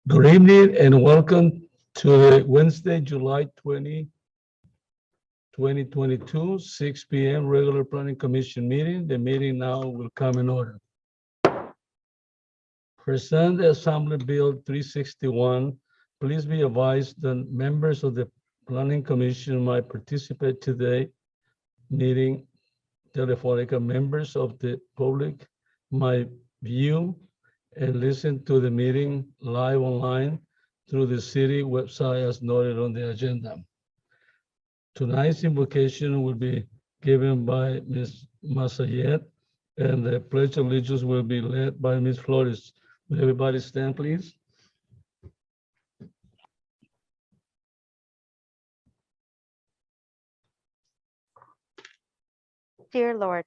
Good evening and welcome to the Wednesday, July 2022, 6 p.m. regular Planning Commission meeting. The meeting now will come in order. Present Assembly Bill 361. Please be advised that members of the Planning Commission might participate today meeting telephonic. Members of the public might view and listen to the meeting live online through the city website as noted on the agenda. Tonight's invocation will be given by Ms. Masayet, and the Pledge of Allegiance will be led by Ms. Flores. Will everybody stand, please? Dear Lord,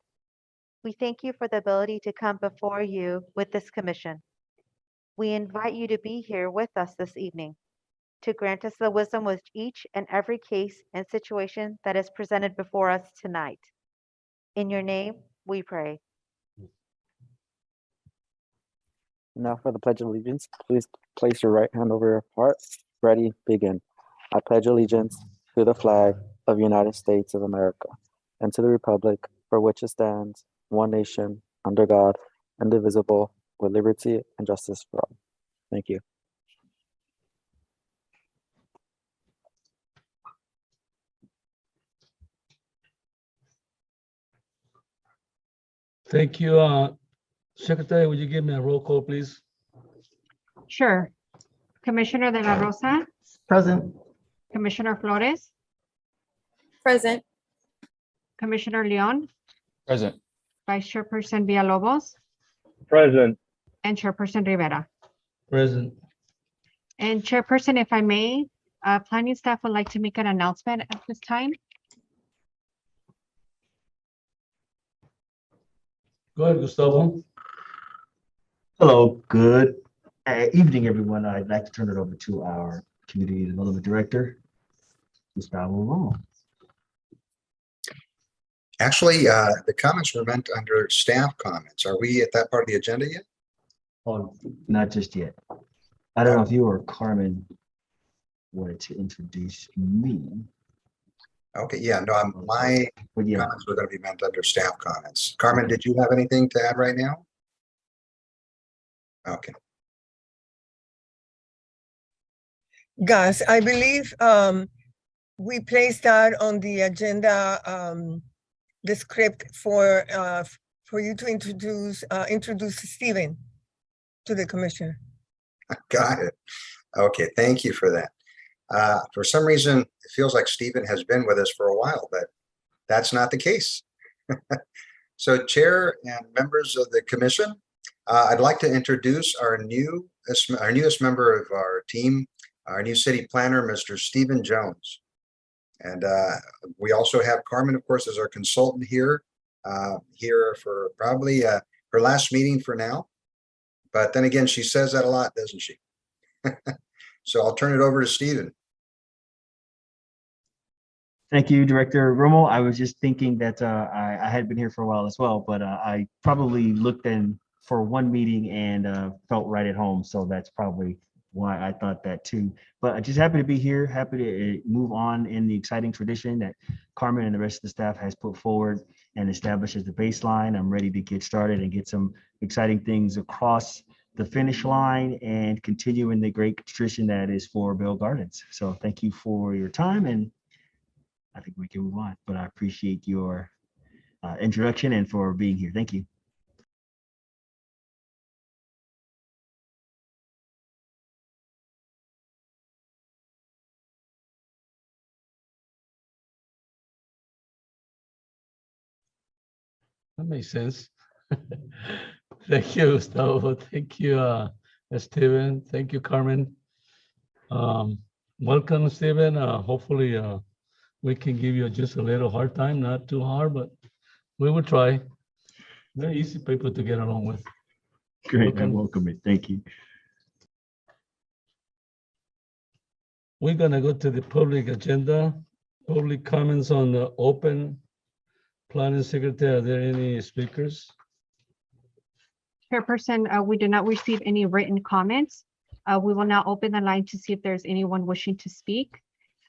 we thank you for the ability to come before you with this commission. We invite you to be here with us this evening, to grant us the wisdom with each and every case and situation that is presented before us tonight. In your name, we pray. Now for the Pledge of Allegiance, please place your right hand over your heart. Ready, begin. I pledge allegiance to the flag of the United States of America and to the republic for which it stands, one nation, under God, indivisible, with liberty and justice for all. Thank you. Thank you. Secretary, would you give me a roll call, please? Sure. Commissioner De La Rosa, Present. Commissioner Flores, Present. Commissioner Leon, Present. Vice Chairperson Villalobos, Present. and Chairperson Rivera. Present. And Chairperson, if I may, planning staff would like to make an announcement at this time. Go ahead, Gustavo. Hello, good evening, everyone. I'd like to turn it over to our Community Development Director, Gustavo Romo. Actually, the comments were meant under staff comments. Are we at that part of the agenda yet? Oh, not just yet. I don't know if you or Carmen wanted to introduce me, Okay, yeah, no, my but yeah, comments were going to be meant under staff comments. Carmen, did you have anything to add right now? Okay, Gus, I believe we placed that on the agenda, the script for you to introduce Stephen to the commission. got it. Okay, thank you for that. For some reason, it feels like Stephen has been with us for a while, but that's not the case. So Chair and members of the commission, I'd like to introduce our newest member of our team, our new city planner, Mr. Stephen Jones. And we also have Carmen, of course, as our consultant here for probably her last meeting for now. But then again, she says that a lot, doesn't she? So I'll turn it over to Stephen. thank you, Director Romo. I was just thinking that I had been here for a while as well, but I probably looked in for one meeting and felt right at home. So that's probably why I thought that too. But I'm just happy to be here, happy to move on in the exciting tradition that Carmen and the rest of the staff has put forward and established as the baseline. I'm ready to get started and get some exciting things across the finish line and continue in the great tradition that is for Bell Gardens. So thank you for your time, and I think we can move on, but I appreciate your introduction and for being here. Thank you. That makes sense. Thank you, Gustavo. Thank you, Stephen. Thank you, Carmen. Welcome, Stephen. Hopefully, we can give you just a little hard time, not too hard, but we will try. They're easy people to get along with. Great, I Welcome. welcome it. Thank you. We're gonna go to the public agenda. Public comments on the open planning secretary. Are there any speakers? Chairperson, we did not receive any written comments. We will now open the line to see if there's anyone wishing to speak.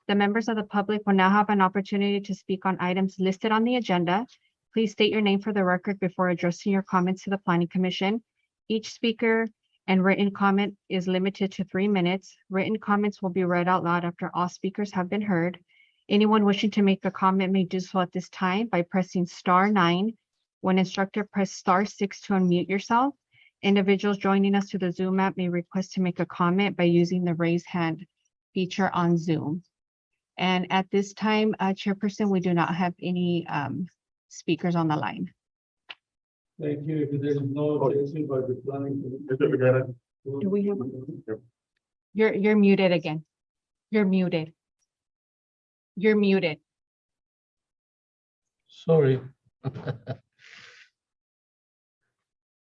The members of the public will now have an opportunity to speak on items listed on the agenda. Please state your name for the record before addressing your comments to the Planning Commission. Each speaker and written comment is limited to 3 minutes. Written comments will be read out loud after all speakers have been heard. Anyone wishing to make a comment may do so at this time by pressing *9. When instructed, press *6 to unmute yourself. Individuals joining us to the Zoom app may request to make a comment by using the raise hand feature on Zoom. And at this time, Chairperson, we do not have any speakers on the line. Thank you. If there is no objection by the planning commission. Do we have? You're muted again. You're muted. You're muted. Sorry.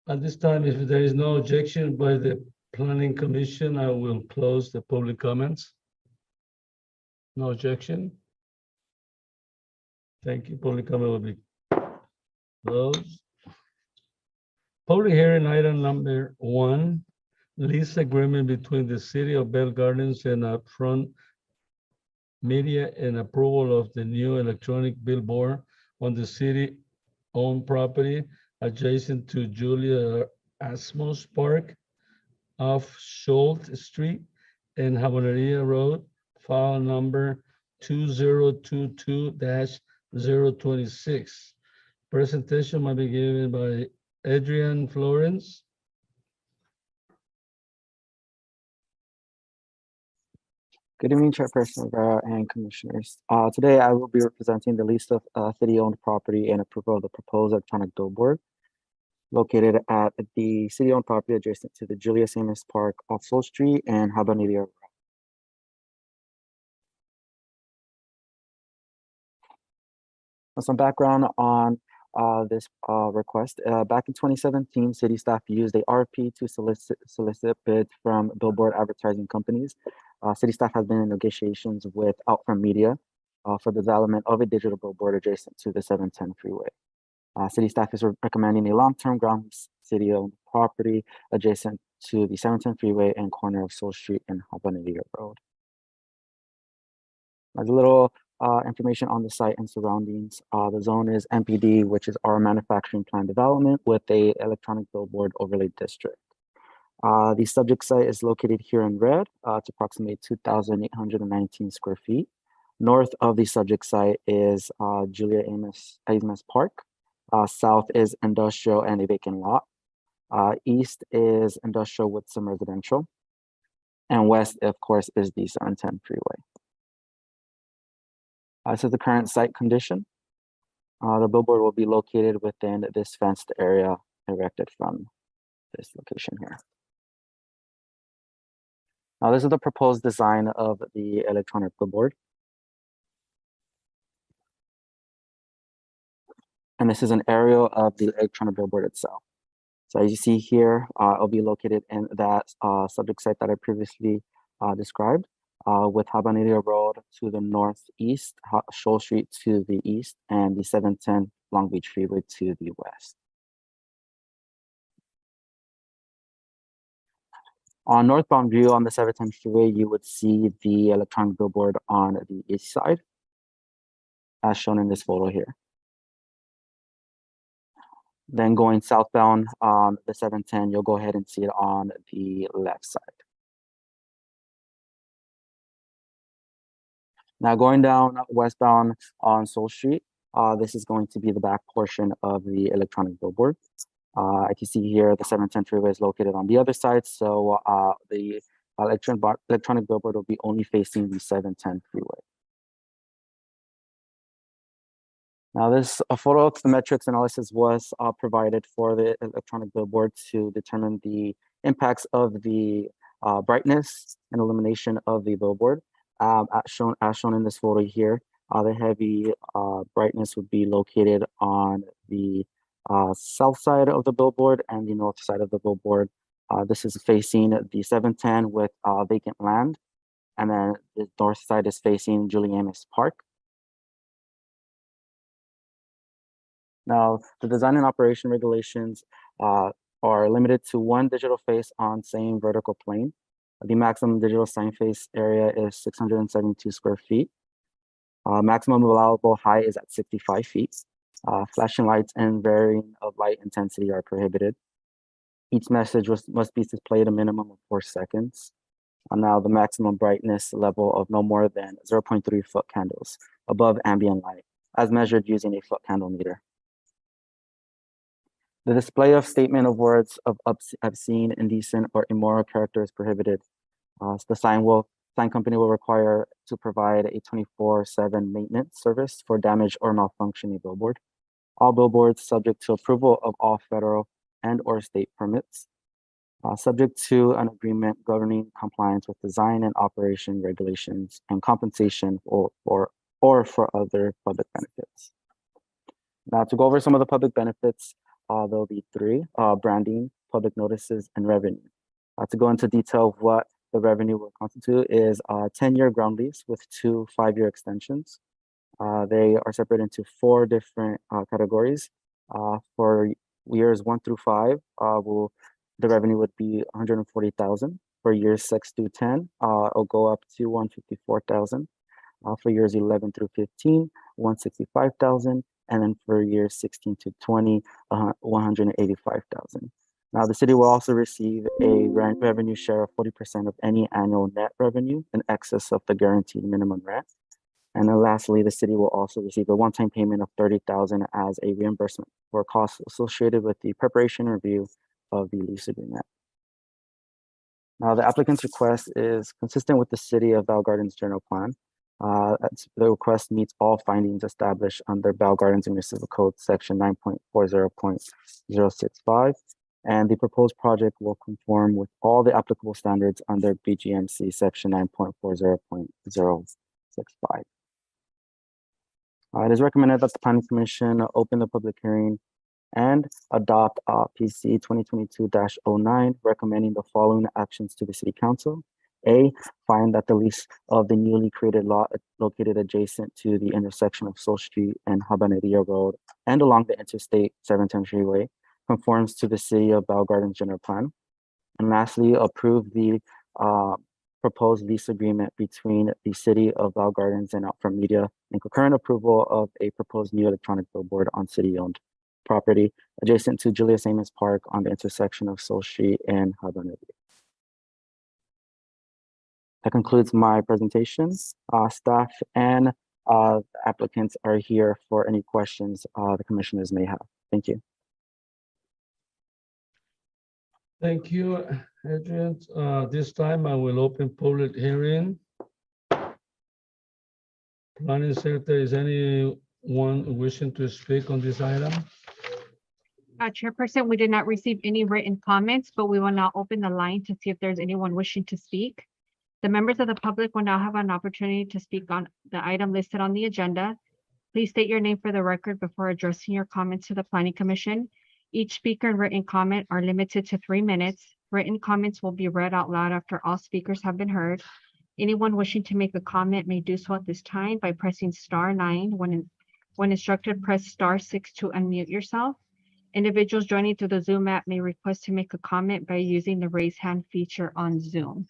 At this time, if there is no objection by the planning commission, I will close the public comments. No objection. Thank you. Public comment will be closed. Public hearing item number 1, lease agreement between the City of Bell Gardens and Upfront Media and approval of the new electronic billboard on the city-owned property adjacent to Julia Asmus Park off Schultz Street and Habaneria Road, file number 2022-026. Presentation might be given by Adrian Florence. Good evening, Chairperson Rivera and Commissioners. Today I will be representing the lease of city-owned property and approval of the proposed electronic billboard located at the city-owned property adjacent to the Julius Amos Park off Soul Street and Habaneria Road. Some background on this request. Back in 2017, city staff used a RFP to solicit bids from billboard advertising companies. City staff has been in negotiations with Outfront Media for the development of a digital billboard adjacent to the 710 freeway. City staff is recommending a long-term ground city-owned property adjacent to the 710 freeway and corner of Soul Street and Habaneria Road. There's a little information on the site and surroundings. The zone is MPD, which is our manufacturing plan development with a electronic billboard overlay district. The subject site is located here in red. It's approximately 2,819 square feet. North of the subject site is Julia Amos Park. South is industrial and a vacant lot. East is industrial with some residential. And west, of course, is the 710 freeway. This is the current site condition. The billboard will be located within this fenced area erected from this location here. Now, this is the proposed design of the electronic billboard. And this is an aerial of the electronic billboard itself. So as you see here, it'll be located in that subject site that I previously described, with Habaneria Road to the northeast, Shoal Street to the east, and the 710 Long Beach Freeway to the west. On northbound view on the 710 freeway, you would see the electronic billboard on the east side, as shown in this photo here. Then going southbound on the 710, you'll go ahead and see it on the left side. Now going down westbound on Soul Street, this is going to be the back portion of the electronic billboard. I can see here the 710 freeway is located on the other side, so the electronic billboard will be only facing the 710 freeway. Now this photometrics analysis was provided for the electronic billboard to determine the impacts of the brightness and illumination of the billboard. As shown in this photo here, the heavy brightness would be located on the south side of the billboard and the north side of the billboard. This is facing the 710 with vacant land, and then the north side is facing Julia Amos Park. Now, the design and operation regulations are limited to one digital face on same vertical plane. The maximum digital sign face area is 672 square feet. Maximum allowable height is at 65 feet. Flashing lights and varying of light intensity are prohibited. Each message must be displayed a minimum of 4 seconds. Now the maximum brightness level of no more than 0.3 foot candles above ambient light, as measured using a foot candle meter. The display of statement of words of obscene, indecent, or immoral character is prohibited. The sign company will require to provide a 24/7 maintenance service for damaged or malfunctioning billboard. All billboards subject to approval of all federal and/or state permits, subject to an agreement governing compliance with design and operation regulations and compensation or for other public benefits. Now, to go over some of the public benefits, there'll be 3: branding, public notices, and revenue. To go into detail of what the revenue will constitute is a 10-year ground lease with 2 5-year extensions. They are separated into 4 different categories. For years 1 through 5, the revenue would be $140,000. For years 6 through 10, it'll go up to $154,000. For years 11 through 15, $165,000. And then for years 16 to 20, $185,000. Now, the city will also receive a revenue share of 40% of any annual net revenue in excess of the guaranteed minimum rent. And then lastly, the city will also receive a one-time payment of $30,000 as a reimbursement for costs associated with the preparation and review of the lease agreement. Now, the applicant's request is consistent with the City of Bell Gardens general plan. The request meets all findings established under Bell Gardens Municipal Code section 9.40.065. And the proposed project will conform with all the applicable standards under BGMC section 9.40.065. It is recommended that the Planning Commission open the public hearing and adopt PC 2022-09, recommending the following actions to the City Council. A, find that the lease of the newly created lot located adjacent to the intersection of Soul Street and Habaneria Road and along the Interstate 710 freeway conforms to the City of Bell Gardens general plan. And lastly, approve the proposed lease agreement between the City of Bell Gardens and Outfront Media and concurrent approval of a proposed new electronic billboard on city-owned property adjacent to Julius Amos Park on the intersection of Soul Street and Habaneria. That concludes my presentation. Staff and applicants are here for any questions the commissioners may have. Thank you. Thank you, Adrian. This time I will open public hearing. Planning Secretary, is anyone wishing to speak on this item? Chairperson, we did not receive any written comments, but we will now open the line to see if there's anyone wishing to speak. The members of the public will now have an opportunity to speak on the item listed on the agenda. Please state your name for the record before addressing your comments to the Planning Commission. Each speaker and written comment are limited to 3 minutes. Written comments will be read out loud after all speakers have been heard. Anyone wishing to make a comment may do so at this time by pressing *9. When instructed, press *6 to unmute yourself. Individuals joining through the Zoom app may request to make a comment by using the raise hand feature on Zoom.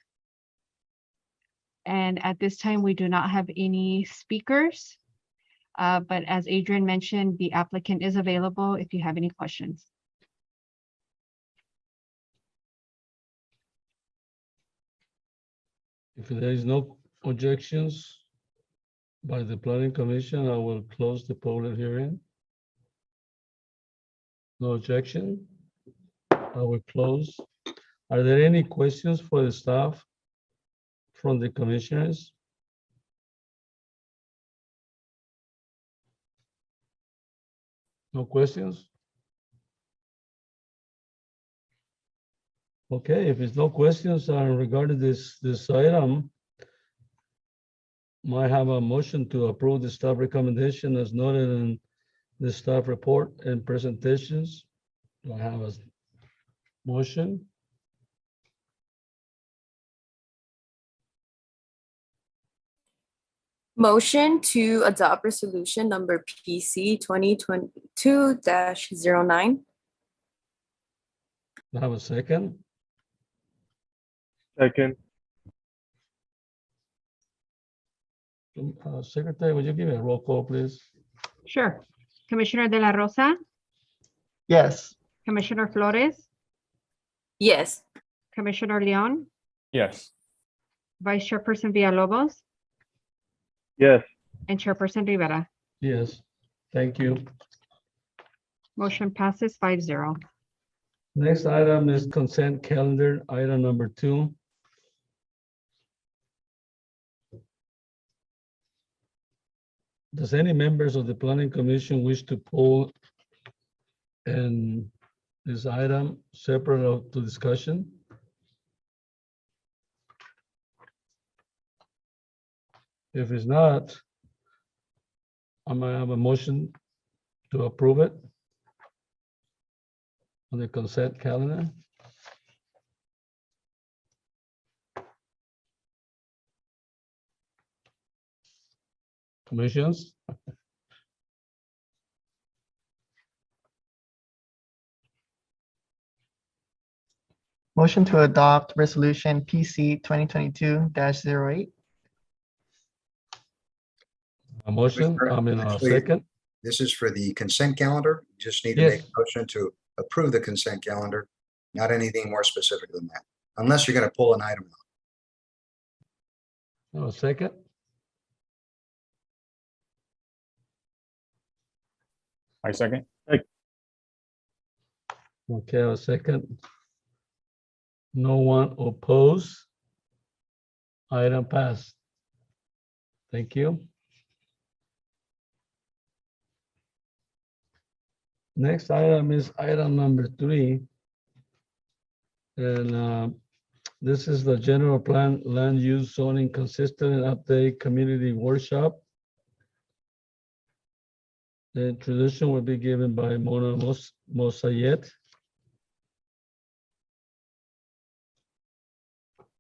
And at this time, we do not have any speakers. But as Adrian mentioned, the applicant is available if you have any questions. If there is no objections by the Planning Commission, I will close the public hearing. No objection. I will close. Are there any questions for the staff from the commissioners? No questions? Okay, if there's no questions regarding this item, might have a motion to approve the staff recommendation as noted in the staff report and presentations. Do I have a motion? Motion to adopt resolution number PC 2022-09. Do I have a second? Second. Secretary, would you give me a roll call, please? Sure. Commissioner De La Rosa, Yes. Commissioner Flores, Yes. Commissioner Leon, Yes. Vice Chairperson Villalobos, Yes. and Chairperson Rivera. Yes, thank you. Motion passes 5-0. Next item is consent calendar, item number 2. Does any members of the planning commission wish to pull and this item separate of to discussion? If it's not, I might have a motion to approve it on the consent calendar. Commissions? Motion to adopt resolution PC 2022-08. A motion, I mean, a Actually, second? This is for the consent calendar. You just need to make Yes. a motion to approve the consent calendar, not anything more specific than that, unless you're going to pull an item out. No, a second? I second. Okay, a second. No one opposed. Item passed. Thank you. Next item is item number 3. And this is the general plan land use zoning consistent and update community workshop. The introduction will be given by Mona Mosayed.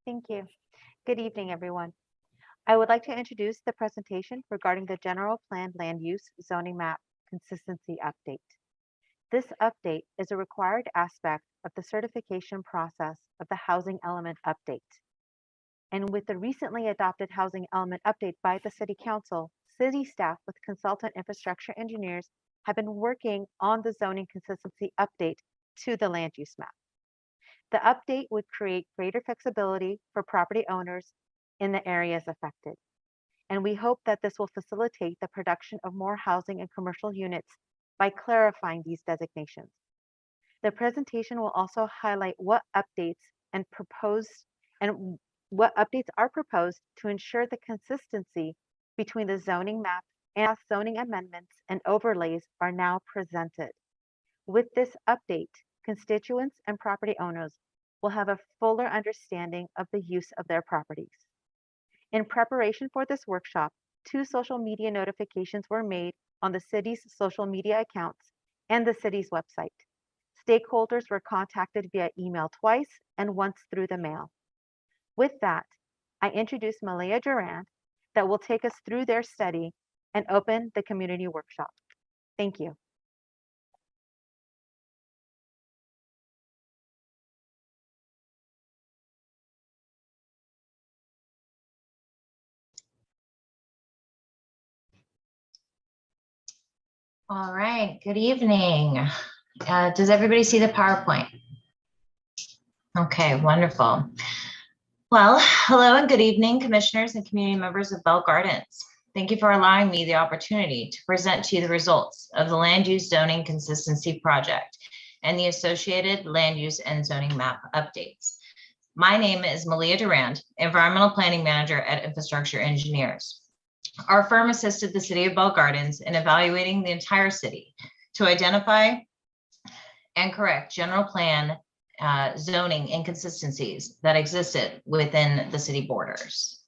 Thank you. Good evening, everyone. I would like to introduce the presentation regarding the general plan land use zoning map consistency update. This update is a required aspect of the certification process of the housing element update. And with the recently adopted housing element update by the City Council, city staff with consultant infrastructure engineers have been working on the zoning consistency update to the land use map. The update would create greater flexibility for property owners in the areas affected. And we hope that this will facilitate the production of more housing and commercial units by clarifying these designations. The presentation will also highlight what updates are proposed to ensure the consistency between the zoning map and zoning amendments and overlays are now presented. With this update, constituents and property owners will have a fuller understanding of the use of their properties. In preparation for this workshop, 2 social media notifications were made on the city's social media accounts and the city's website. Stakeholders were contacted via email twice and once through the mail. With that, I introduce Malaya Durand that will take us through their study and open the community workshop. Thank you. All right, good evening. Does everybody see the PowerPoint? Okay, wonderful. Well, hello and good evening, commissioners and community members of Bell Gardens. Thank you for allowing me the opportunity to present to you the results of the Land Use Zoning Consistency Project and the associated land use and zoning map updates. My name is Malaya Durand, Environmental Planning Manager at Infrastructure Engineers. Our firm assisted the City of Bell Gardens in evaluating the entire city to identify and correct general plan zoning inconsistencies that existed within the city borders.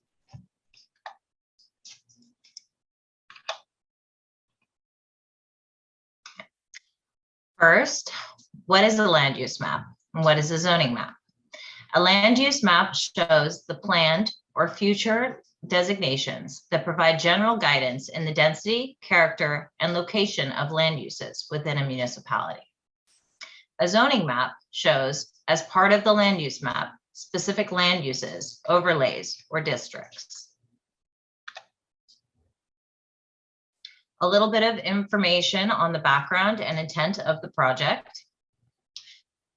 First, what is a land use map and what is a zoning map? A land use map shows the planned or future designations that provide general guidance in the density, character, and location of land uses within a municipality. A zoning map shows, as part of the land use map, specific land uses, overlays, or districts. A little bit of information on the background and intent of the project.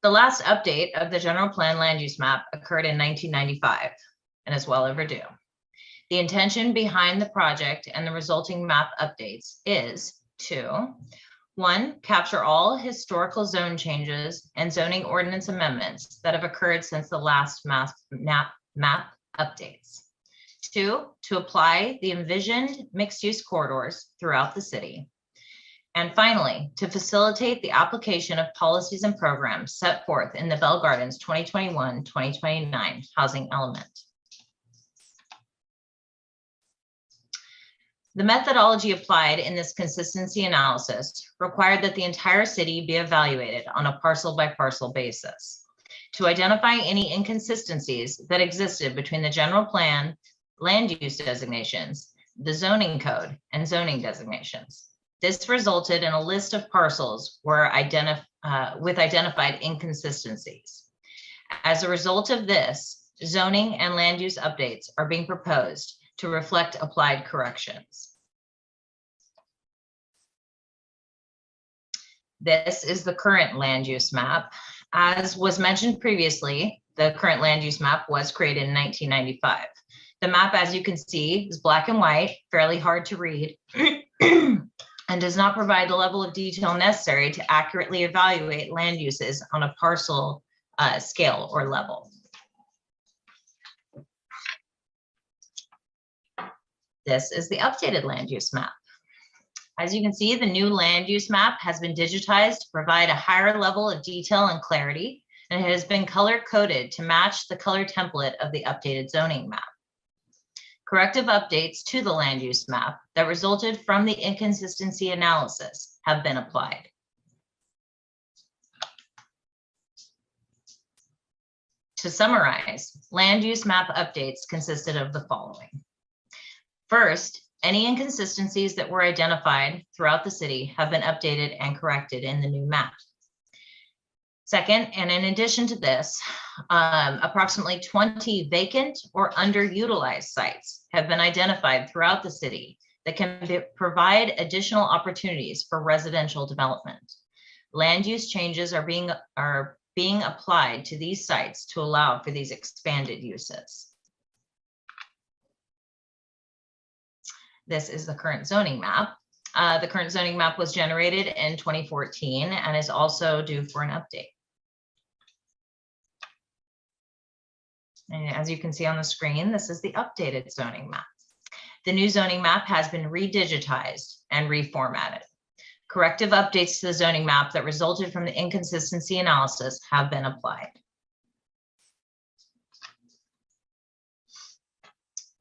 The last update of the general plan land use map occurred in 1995 and is well overdue. The intention behind the project and the resulting map updates is to, 1, capture all historical zone changes and zoning ordinance amendments that have occurred since the last map updates. 2, to apply the envisioned mixed-use corridors throughout the city. And finally, to facilitate the application of policies and programs set forth in the Bell Gardens 2021-2029 housing element. The methodology applied in this consistency analysis required that the entire city be evaluated on a parcel by parcel basis to identify any inconsistencies that existed between the general plan, land use designations, the zoning code, and zoning designations. This resulted in a list of parcels with identified inconsistencies. As a result of this, zoning and land use updates are being proposed to reflect applied corrections. This is the current land use map. As was mentioned previously, the current land use map was created in 1995. The map, as you can see, is black and white, fairly hard to read, and does not provide the level of detail necessary to accurately evaluate land uses on a parcel scale or level. This is the updated land use map. As you can see, the new land use map has been digitized to provide a higher level of detail and clarity, and it has been color coded to match the color template of the updated zoning map. Corrective updates to the land use map that resulted from the inconsistency analysis have been applied. To summarize, land use map updates consisted of the following. First, any inconsistencies that were identified throughout the city have been updated and corrected in the new map. Second, and in addition to this, approximately 20 vacant or underutilized sites have been identified throughout the city that can provide additional opportunities for residential development. Land use changes are being applied to these sites to allow for these expanded uses. This is the current zoning map. The current zoning map was generated in 2014 and is also due for an update. And as you can see on the screen, this is the updated zoning map. The new zoning map has been redigitized and reformatted. Corrective updates to the zoning map that resulted from the inconsistency analysis have been applied.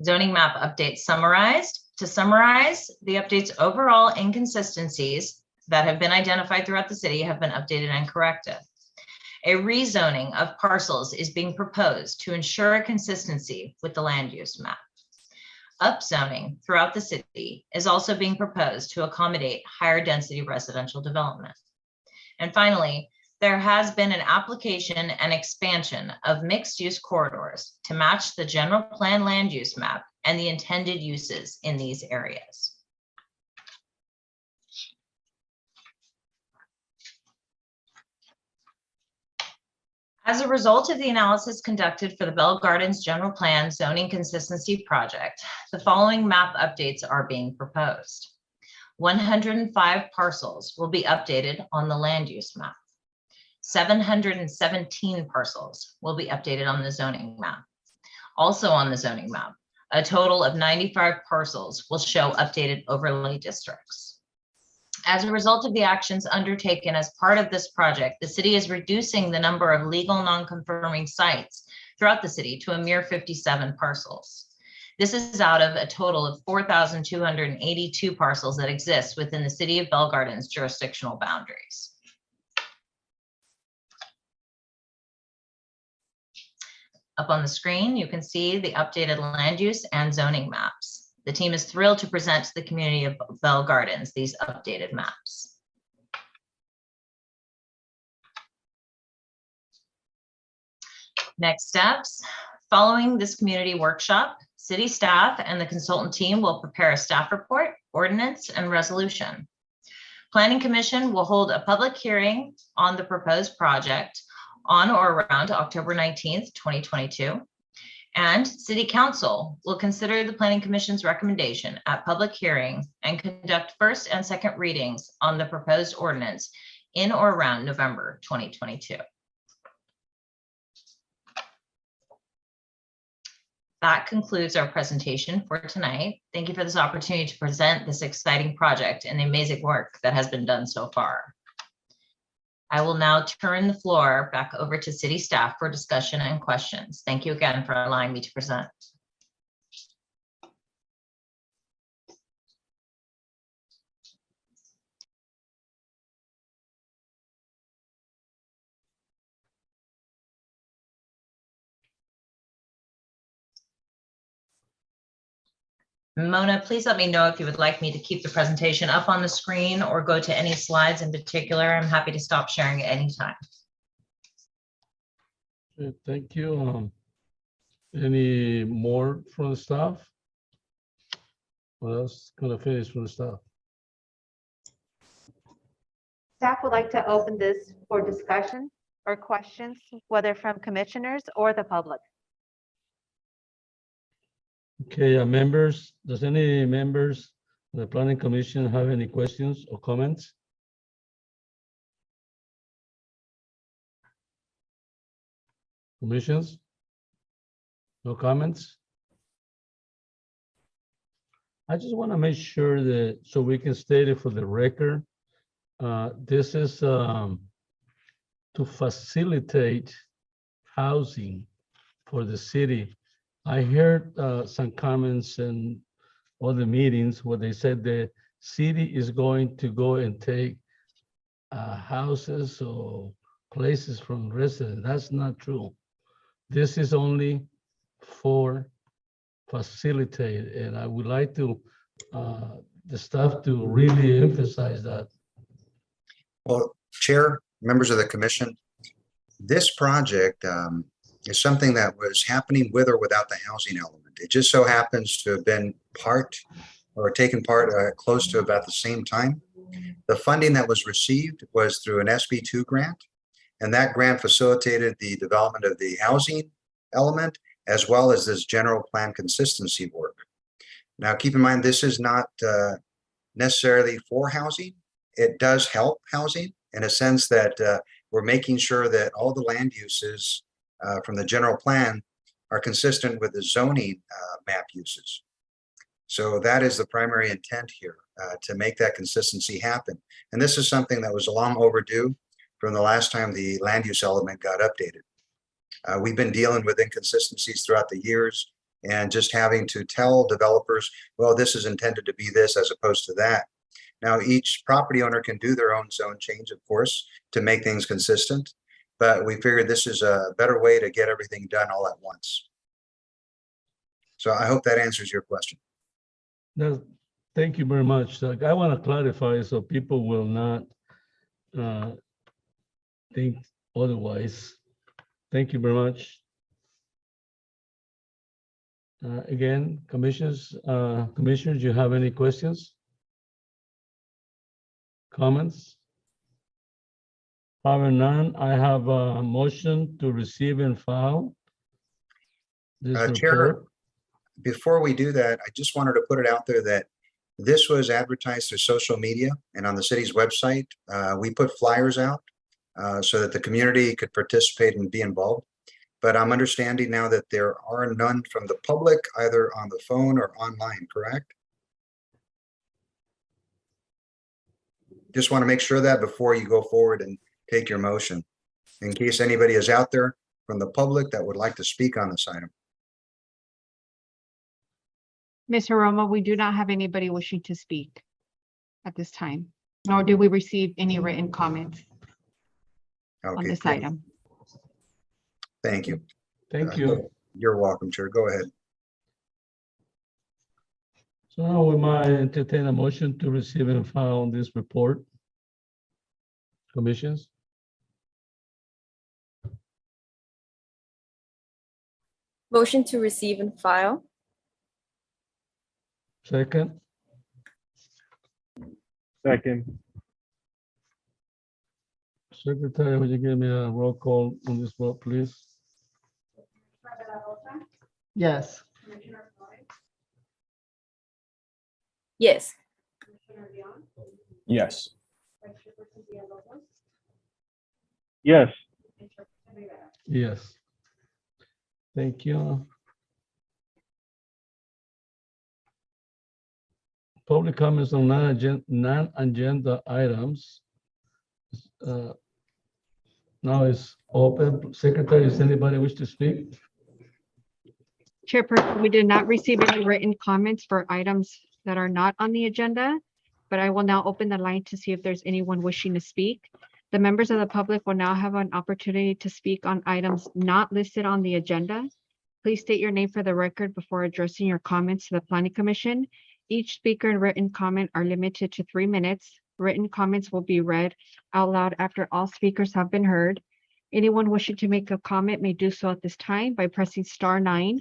Zoning map updates summarized. To summarize, the update's overall inconsistencies that have been identified throughout the city have been updated and corrected. A rezoning of parcels is being proposed to ensure consistency with the land use map. Upzoning throughout the city is also being proposed to accommodate higher density residential development. And finally, there has been an application and expansion of mixed use corridors to match the general plan land use map and the intended uses in these areas. As a result of the analysis conducted for the Bell Gardens General Plan Zoning Consistency Project, the following map updates are being proposed. 105 parcels will be updated on the land use map. 717 parcels will be updated on the zoning map. Also on the zoning map, a total of 95 parcels will show updated overlay districts. As a result of the actions undertaken as part of this project, the city is reducing the number of legal non-conforming sites throughout the city to a mere 57 parcels. This is out of a total of 4,282 parcels that exist within the city of Bell Gardens jurisdictional boundaries. Up on the screen, you can see the updated land use and zoning maps. The team is thrilled to present to the community of Bell Gardens these updated maps. Next steps. Following this community workshop, City staff and the consultant team will prepare a staff report, ordinance, and resolution. Planning Commission will hold a public hearing on the proposed project on or around October 19th, 2022. And City Council will consider the Planning Commission's recommendation at public hearing and conduct first and second readings on the proposed ordinance in or around November 2022. That concludes our presentation for tonight. Thank you for this opportunity to present this exciting project and the amazing work that has been done so far. I will now turn the floor back over to city staff for discussion and questions. Thank you again for allowing me to present. Mona, please let me know if you would like me to keep the presentation up on the screen or go to any slides in particular. I'm happy to stop sharing at any time. Thank you. Any more from the staff? What else gonna finish from the staff? Staff would like to open this for discussion or questions, whether from commissioners or the public. Okay, members, does any members of the Planning Commission have any questions or comments? Commissions? No comments? I just want to make sure that, so we can state it for the record, this is to facilitate housing for the city. I heard some comments in all the meetings where they said the city is going to go and take houses or places from residents. That's not true. This is only for facilitate, and I would like to the staff to really emphasize that. Well, Chair, members of the commission, this project is something that was happening with or without the housing element. It just so happens to have been part or taken part close to about the same time. The funding that was received was through an SB2 grant, and that grant facilitated the development of the housing element as well as this general plan consistency work. Now, keep in mind, this is not necessarily for housing. It does help housing in a sense that we're making sure that all the land uses from the general plan are consistent with the zoning map uses. So that is the primary intent here, to make that consistency happen. And this is something that was long overdue from the last time the land use element got updated. We've been dealing with inconsistencies throughout the years and just having to tell developers, well, this is intended to be this as opposed to that. Now, each property owner can do their own zone change, of course, to make things consistent, but we figured this is a better way to get everything done all at once. So I hope that answers your question. No, thank you very much. I want to clarify so people will not think otherwise. Thank you very much. Again, commissioners, you have any questions? Comments? Having none, I have a motion to receive and file this Chair, report. before we do that, I just wanted to put it out there that this was advertised through social media and on the city's website. We put flyers out so that the community could participate and be involved. But I'm understanding now that there are none from the public, either on the phone or online, correct? Just want to make sure that before you go forward and take your motion, in case anybody is out there from the public that would like to speak on this item. Ms. Aroma, we do not have anybody wishing to speak at this time, nor do we receive any written comments on Okay, this item. thank you. Thank you. You're welcome, Chair. Go ahead. So now we might entertain a motion to receive and file this report. Commissions? Motion to receive and file. Second, Second. Secretary, would you give me a roll call on this vote, please? Yes. Yes. Yes. Yes. Yes. Thank you. Public comments on non-agenda items. Now it's open. Secretary, does anybody wish to speak? Chairperson, we did not receive any written comments for items that are not on the agenda, but I will now open the line to see if there's anyone wishing to speak. The members of the public will now have an opportunity to speak on items not listed on the agenda. Please state your name for the record before addressing your comments to the Planning Commission. Each speaker and written comment are limited to 3 minutes. Written comments will be read out loud after all speakers have been heard. Anyone wishing to make a comment may do so at this time by pressing *9.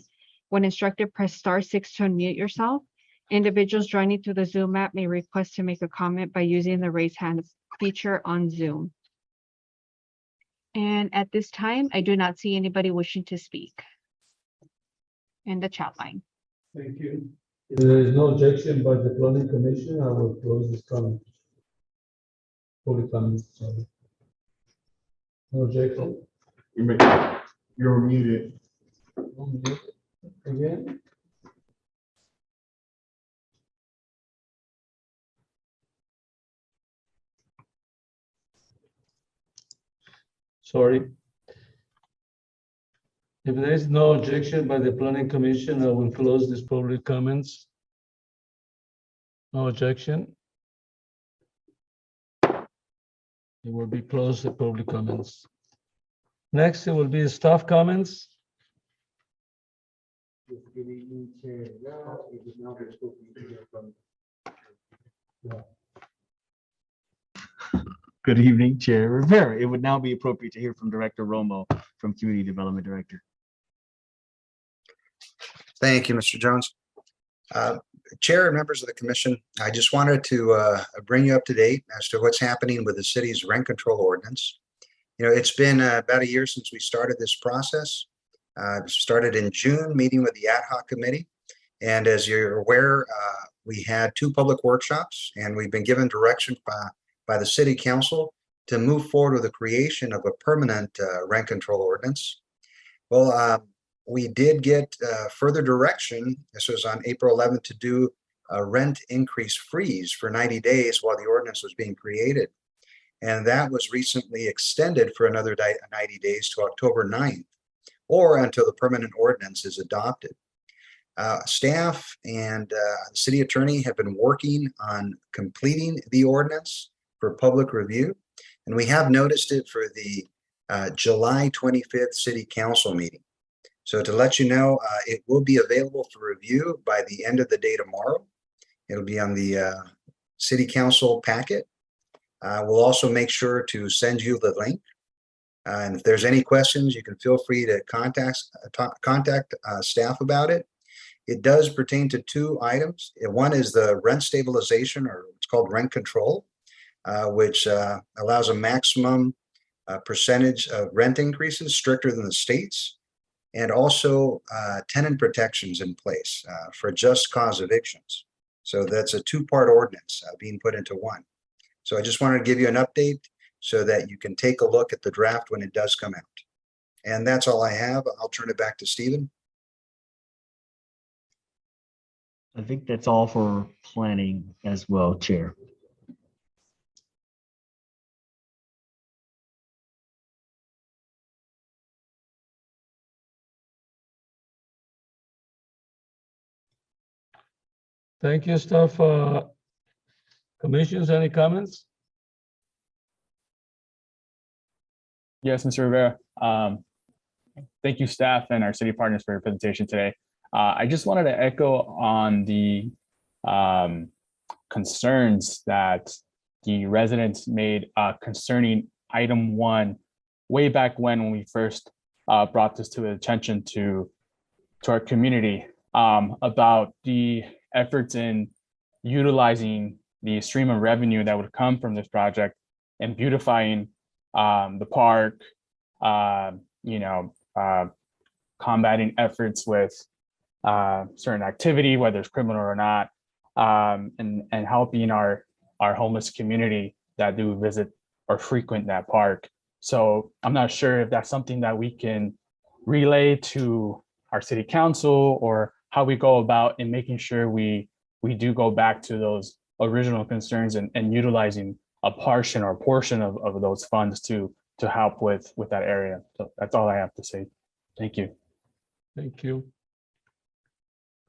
When instructed, press *6 to unmute yourself. Individuals joining through the Zoom app may request to make a comment by using the raise hand feature on Zoom. And at this time, I do not see anybody wishing to speak in the chat line. Thank you. If there is no objection by the planning commission, I will close this comment. Public comment, sorry. No objection. You're muted. Again? Sorry. If there is no objection by the planning commission, I will close this public comments. No objection. It will be closed, the public comments. Next, it will be staff comments. Good evening, Chair Rivera. It would now be appropriate to hear from Director Romo from Community Development Director. Thank you, Mr. Jones. Chair and members of the commission, I just wanted to bring you up to date as to what's happening with the city's rent control ordinance. You know, it's been about a year since we started this process. Started in June, meeting with the ad hoc committee. And as you're aware, we had 2 public workshops, and we've been given direction by the city council to move forward with the creation of a permanent rent control ordinance. Well, we did get further direction. This was on April 11th to do a rent increase freeze for 90 days while the ordinance was being created. And that was recently extended for another 90 days to October 9th, or until the permanent ordinance is adopted. Staff and the city attorney have been working on completing the ordinance for public review. And we have noticed it for the July 25th city council meeting. So to let you know, it will be available for review by the end of the day tomorrow. It'll be on the city council packet. We'll also make sure to send you the link. And if there's any questions, you can feel free to contact staff about it. It does pertain to 2 items. One is the rent stabilization, or it's called rent control, which allows a maximum percentage of rent increases stricter than the states, and also tenant protections in place for just cause evictions. So that's a 2-part ordinance being put into one. So I just wanted to give you an update so that you can take a look at the draft when it does come out. And that's all I have. I'll turn it back to Stephen. I think that's all for planning as well, Chair. Thank you, staff. Commissions, any comments? Yes, Mr. Rivera. Thank you, staff and our city partners, for your presentation today. I just wanted to echo on the concerns that the residents made concerning item 1 way back when we first brought this to the attention to our community, about the efforts in utilizing the stream of revenue that would come from this project and beautifying the park, combating efforts with certain activity, whether it's criminal or not, and helping our homeless community that do visit or frequent that park. So I'm not sure if that's something that we can relay to our city council, or how we go about in making sure we do go back to those original concerns and utilizing a portion of those funds to help with that area. So that's all I have to say. Thank you. Thank you.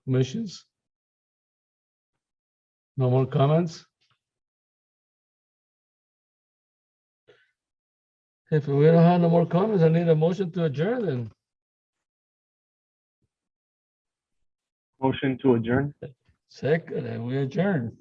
Commissions? No more comments? If we don't have no more comments, I need a motion to adjourn then. Motion to adjourn. Second, and we adjourn.